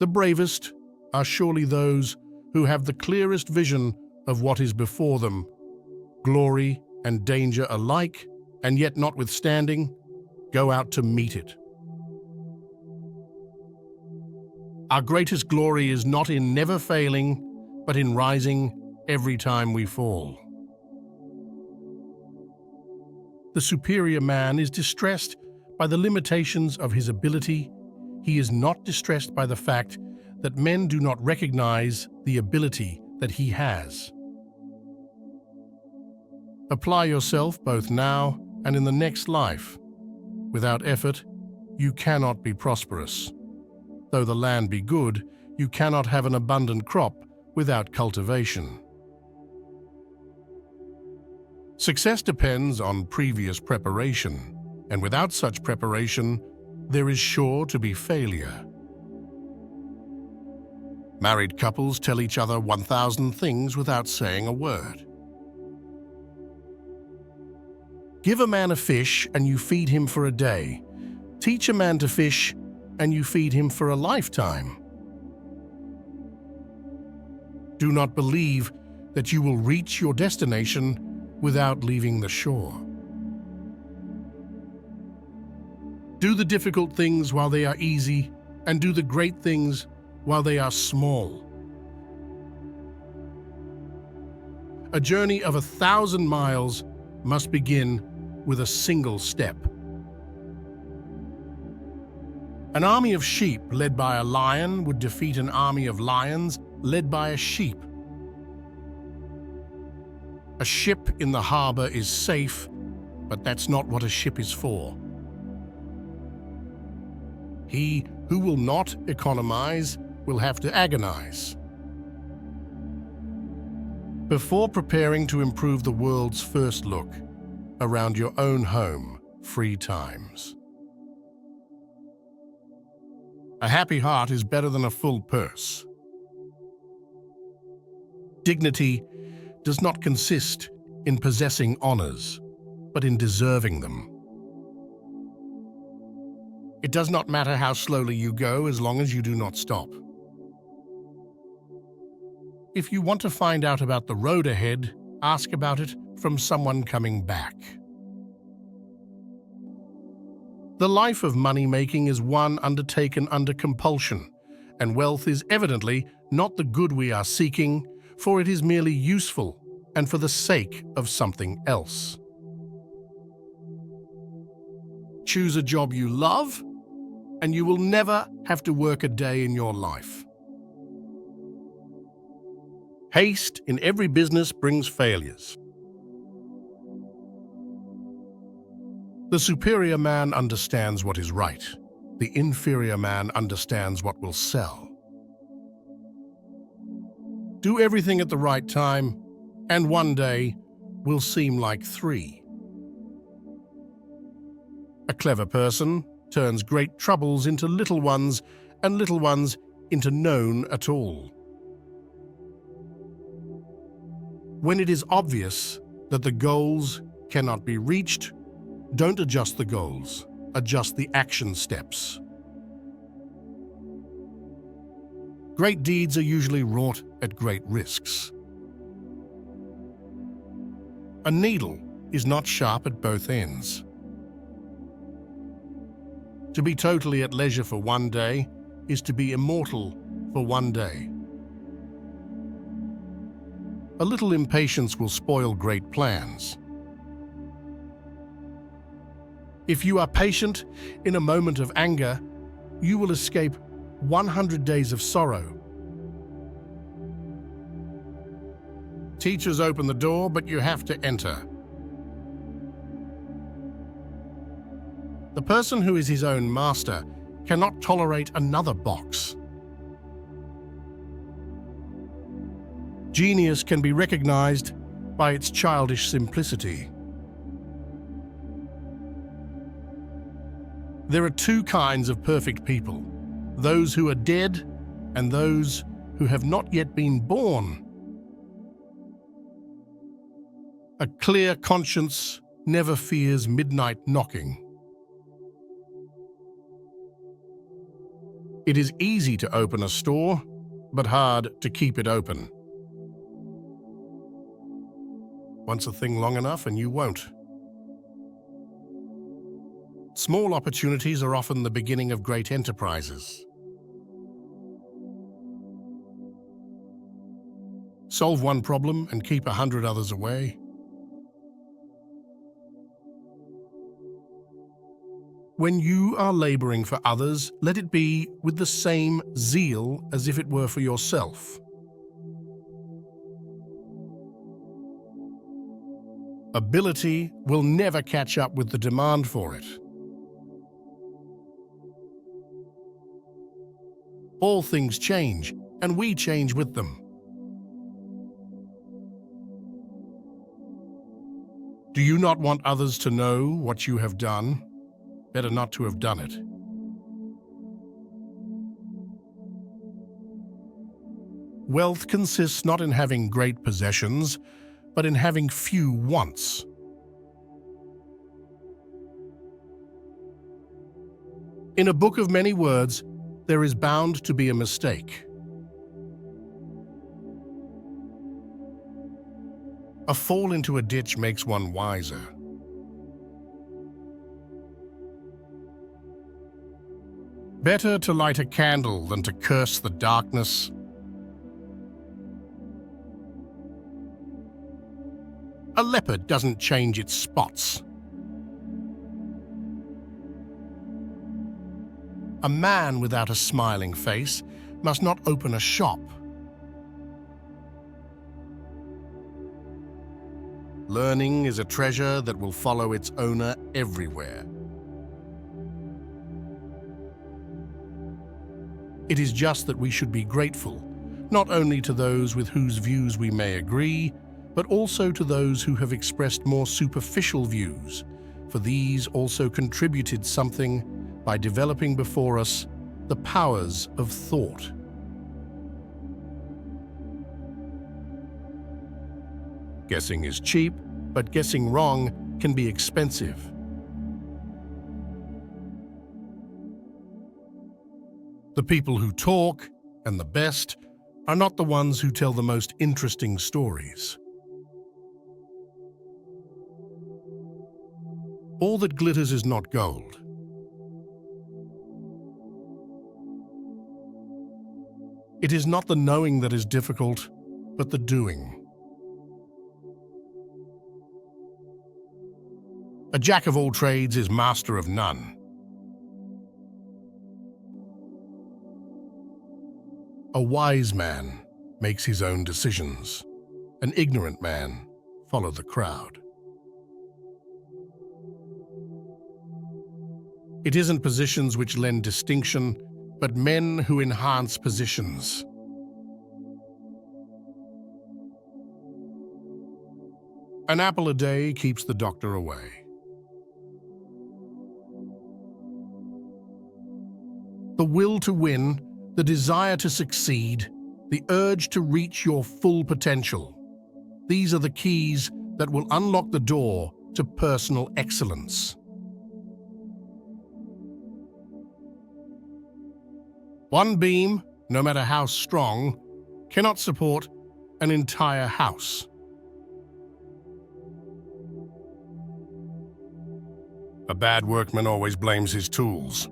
The bravest are surely those who have the clearest vision of what is before them, glory and danger alike, and yet notwithstanding, go out to meet it. Our greatest glory is not in never failing, but in rising every time we fall. The superior man is distressed by the limitations of his ability. He is not distressed by the fact that men do not recognize the ability that he has. Apply yourself both now and in the next life. Without effort, you cannot be prosperous. Though the land be good, you cannot have an abundant crop without cultivation. Success depends on previous preparation, and without such preparation, there is sure to be failure. Married couples tell each other 1,000 things without saying a word. Give a man a fish and you feed him for a day. Teach a man to fish and you feed him for a lifetime. Do not believe that you will reach your destination without leaving the shore. Do the difficult things while they are easy, and do the great things while they are small. A journey of 1,000 miles must begin with a single step. An army of sheep led by a lion would defeat an army of lions led by a sheep. A ship in the harbor is safe, but that's not what a ship is for. He who will not economize will have to agonize. Before preparing to improve the world's first look, around your own home, free times. A happy heart is better than a full purse. Dignity does not consist in possessing honors, but in deserving them. It does not matter how slowly you go as long as you do not stop. If you want to find out about the road ahead, ask about it from someone coming back. The life of money-making is one undertaken under compulsion, and wealth is evidently not the good we are seeking, for it is merely useful and for the sake of something else. Choose a job you love, and you will never have to work a day in your life. Haste in every business brings failures. The superior man understands what is right. The inferior man understands what will sell. Do everything at the right time, and one day will seem like 3. A clever person turns great troubles into little ones, and little ones into none at all. When it is obvious that the goals cannot be reached, don't adjust the goals, adjust the action steps. Great deeds are usually wrought at great risks. A needle is not sharp at both ends. To be totally at leisure for one day is to be immortal for one day. A little impatience will spoil great plans. If you are patient in a moment of anger, you will escape 100 days of sorrow. Teachers open the door, but you have to enter. The person who is his own master cannot tolerate another box. Genius can be recognized by its childish simplicity. There are 2 kinds of perfect people, those who are dead and those who have not yet been born. A clear conscience never fears midnight knocking. It is easy to open a store, but hard to keep it open. Once a thing long enough and you won't. Small opportunities are often the beginning of great enterprises. Solve one problem and keep 100 others away. When you are laboring for others, let it be with the same zeal as if it were for yourself. Ability will never catch up with the demand for it. All things change, and we change with them. Do you not want others to know what you have done? Better not to have done it. Wealth consists not in having great possessions, but in having few wants. In a book of many words, there is bound to be a mistake. A fall into a ditch makes one wiser. Better to light a candle than to curse the darkness. A leopard doesn't change its spots. A man without a smiling face must not open a shop. Learning is a treasure that will follow its owner everywhere. It is just that we should be grateful, not only to those with whose views we may agree, but also to those who have expressed more superficial views, for these also contributed something by developing before us the powers of thought. Guessing is cheap, but guessing wrong can be expensive. The people who talk, and the best, are not the ones who tell the most interesting stories. All that glitters is not gold. It is not the knowing that is difficult, but the doing. A jack of all trades is master of none. A wise man makes his own decisions. An ignorant man follows the crowd. It isn't positions which lend distinction, but men who enhance positions. An apple a day keeps the doctor away. The will to win, the desire to succeed, the urge to reach your full potential. These are the keys that will unlock the door to personal excellence. One beam, no matter how strong, cannot support an entire house. A bad workman always blames his tools.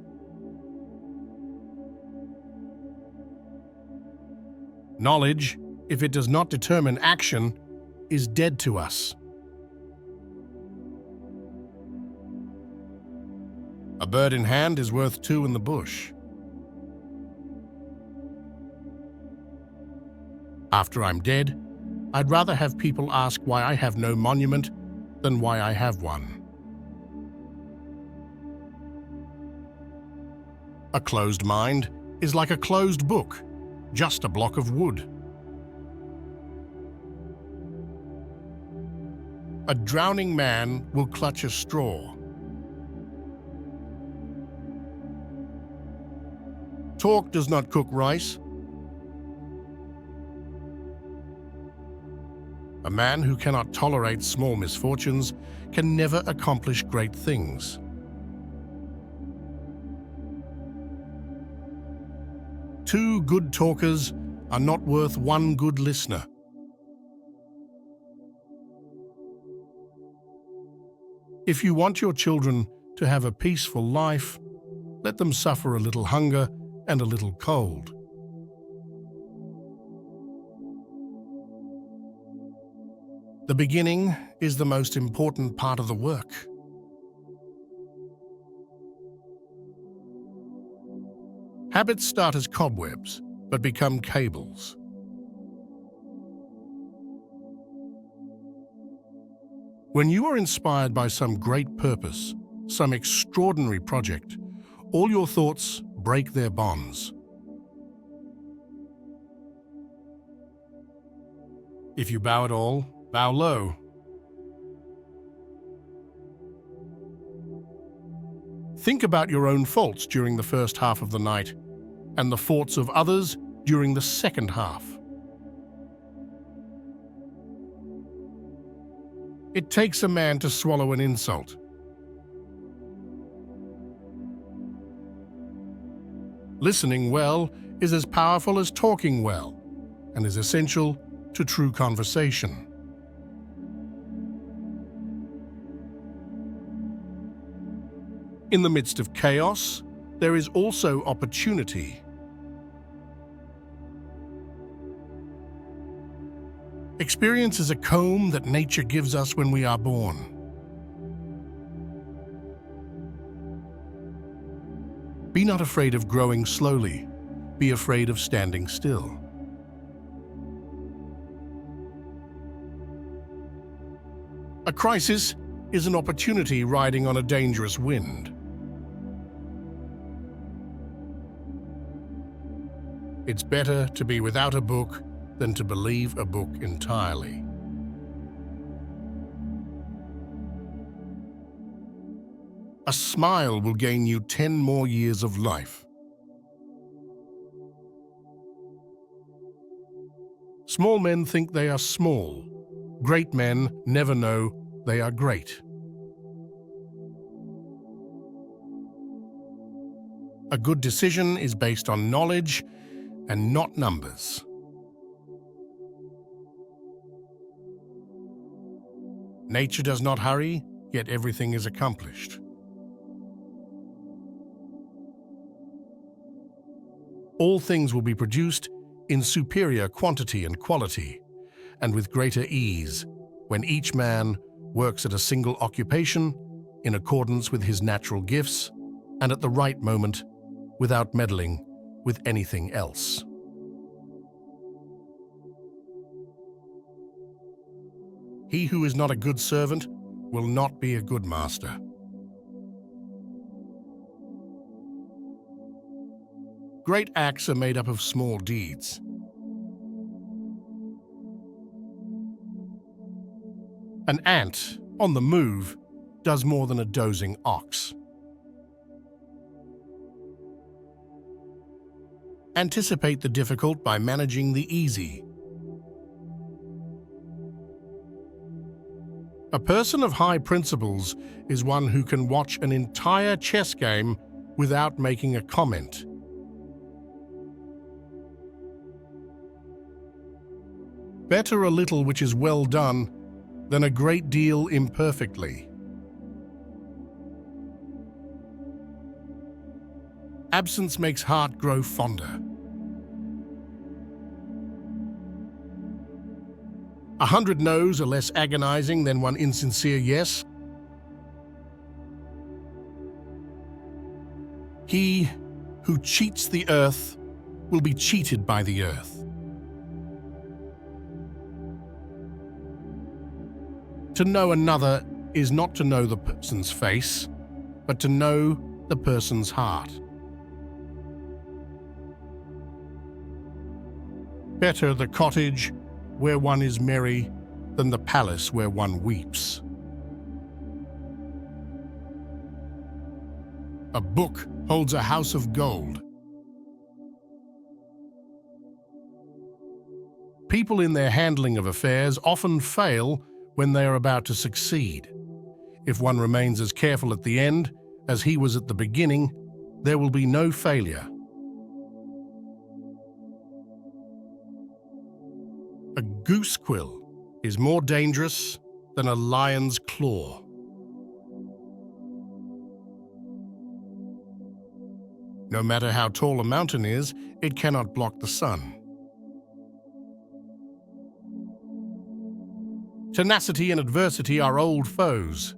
Knowledge, if it does not determine action, is dead to us. A bird in hand is worth two in the bush. After I'm dead, I'd rather have people ask why I have no monument than why I have one. A closed mind is like a closed book, just a block of wood. A drowning man will clutch a straw. Talk does not cook rice. A man who cannot tolerate small misfortunes can never accomplish great things. Two good talkers are not worth one good listener. If you want your children to have a peaceful life, let them suffer a little hunger and a little cold. The beginning is the most important part of the work. Habits start as cobwebs, but become cables. When you are inspired by some great purpose, some extraordinary project, all your thoughts break their bonds. If you bow at all, bow low. Think about your own faults during the first half of the night, and the faults of others during the second half. It takes a man to swallow an insult. Listening well is as powerful as talking well, and is essential to true conversation. In the midst of chaos, there is also opportunity. Experience is a comb that nature gives us when we are born. Be not afraid of growing slowly. Be afraid of standing still. A crisis is an opportunity riding on a dangerous wind. It's better to be without a book than to believe a book entirely. A smile will gain you 10 more years of life. Small men think they are small. Great men never know they are great. A good decision is based on knowledge and not numbers. Nature does not hurry, yet everything is accomplished. All things will be produced in superior quantity and quality, and with greater ease, when each man works at a single occupation in accordance with his natural gifts and at the right moment without meddling with anything else. He who is not a good servant will not be a good master. Great acts are made up of small deeds. An ant on the move does more than a dozing ox. Anticipate the difficult by managing the easy. A person of high principles is one who can watch an entire chess game without making a comment. Better a little which is well done than a great deal imperfectly. Absence makes heart grow fonder. 100 no's are less agonizing than one insincere yes. He who cheats the earth will be cheated by the earth. To know another is not to know the person's face, but to know the person's heart. Better the cottage where one is merry than the palace where one weeps. A book holds a house of gold. People in their handling of affairs often fail when they are about to succeed. If one remains as careful at the end as he was at the beginning, there will be no failure. A goose quill is more dangerous than a lion's claw. No matter how tall a mountain is, it cannot block the sun. Tenacity and adversity are old foes.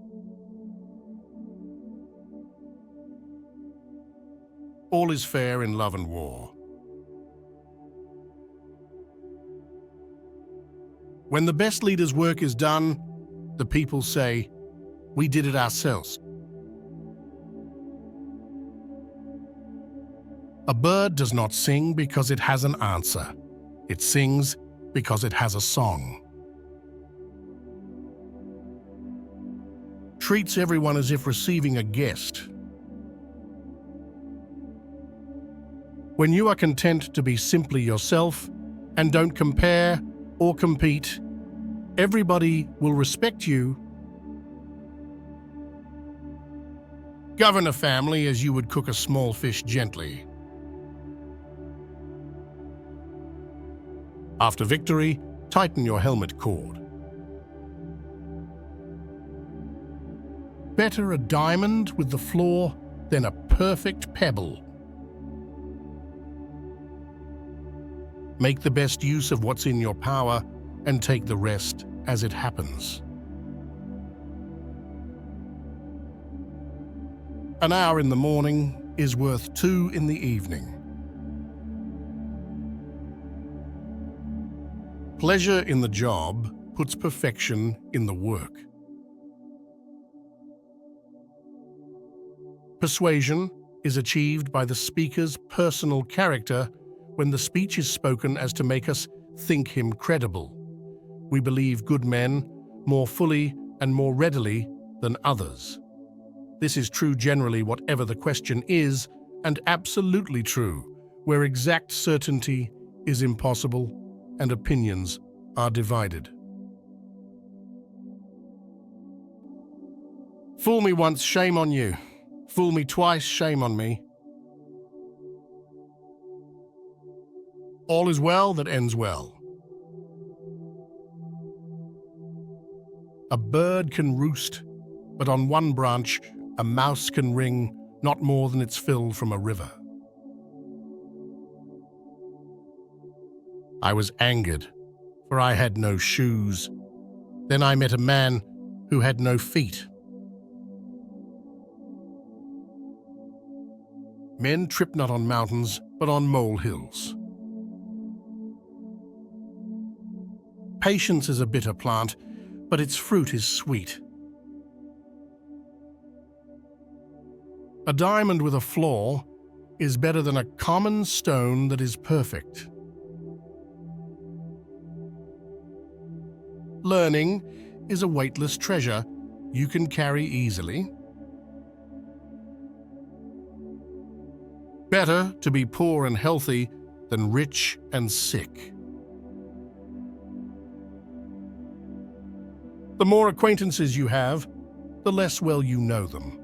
All is fair in love and war. When the best leader's work is done, the people say, "We did it ourselves." A bird does not sing because it has an answer. It sings because it has a song. Treats everyone as if receiving a guest. When you are content to be simply yourself and don't compare or compete, everybody will respect you. Govern a family as you would cook a small fish gently. After victory, tighten your helmet cord. Better a diamond with the flaw than a perfect pebble. Make the best use of what's in your power and take the rest as it happens. An hour in the morning is worth 2 in the evening. Pleasure in the job puts perfection in the work. Persuasion is achieved by the speaker's personal character when the speech is spoken as to make us think him credible. We believe good men more fully and more readily than others. This is true generally whatever the question is, and absolutely true where exact certainty is impossible and opinions are divided. Fool me once, shame on you. Fool me twice, shame on me. All is well that ends well. A bird can roost, but on one branch a mouse can wring not more than its fill from a river. I was angered, for I had no shoes. Then I met a man who had no feet. Men trip not on mountains, but on molehills. Patience is a bitter plant, but its fruit is sweet. A diamond with a flaw is better than a common stone that is perfect. Learning is a weightless treasure you can carry easily. Better to be poor and healthy than rich and sick. The more acquaintances you have, the less well you know them.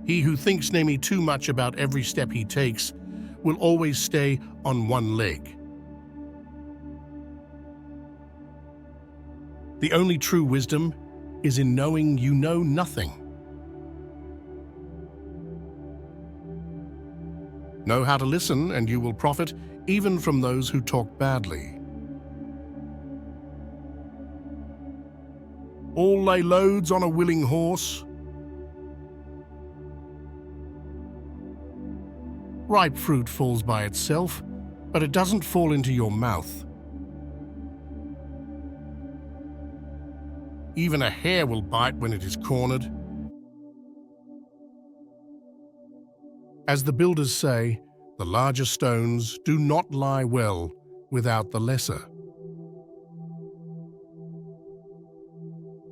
He who thinks namely too much about every step he takes will always stay on one leg. The only true wisdom is in knowing you know nothing. Know how to listen, and you will profit even from those who talk badly. All lay loads on a willing horse. Ripe fruit falls by itself, but it doesn't fall into your mouth. Even a hare will bite when it is cornered. As the builders say, the larger stones do not lie well without the lesser.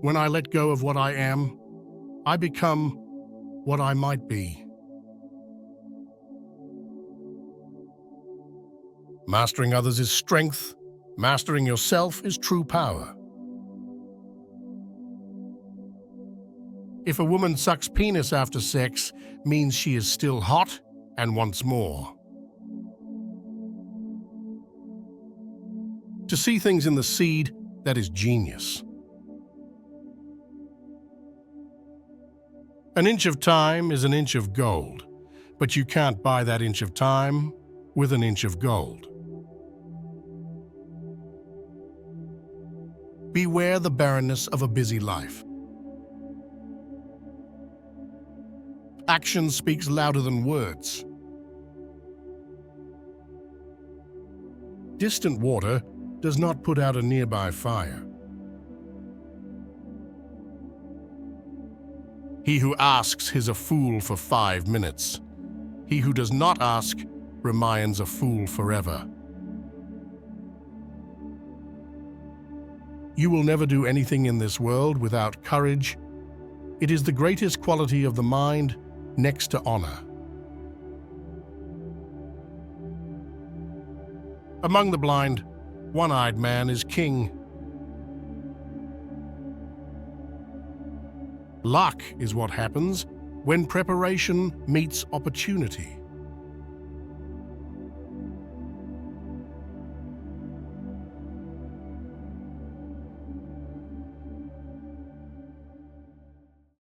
When I let go of what I am, I become what I might be. Mastering others is strength. Mastering yourself is true power. If a woman sucks penis after sex, means she is still hot and wants more. To see things in the seed, that is genius. An inch of time is an inch of gold, but you can't buy that inch of time with an inch of gold. Beware the barrenness of a busy life. Action speaks louder than words. Distant water does not put out a nearby fire. He who asks is a fool for 5 minutes. He who does not ask remains a fool forever. You will never do anything in this world without courage. It is the greatest quality of the mind, next to honor. Among the blind, one-eyed man is king. Luck is what happens when preparation meets opportunity.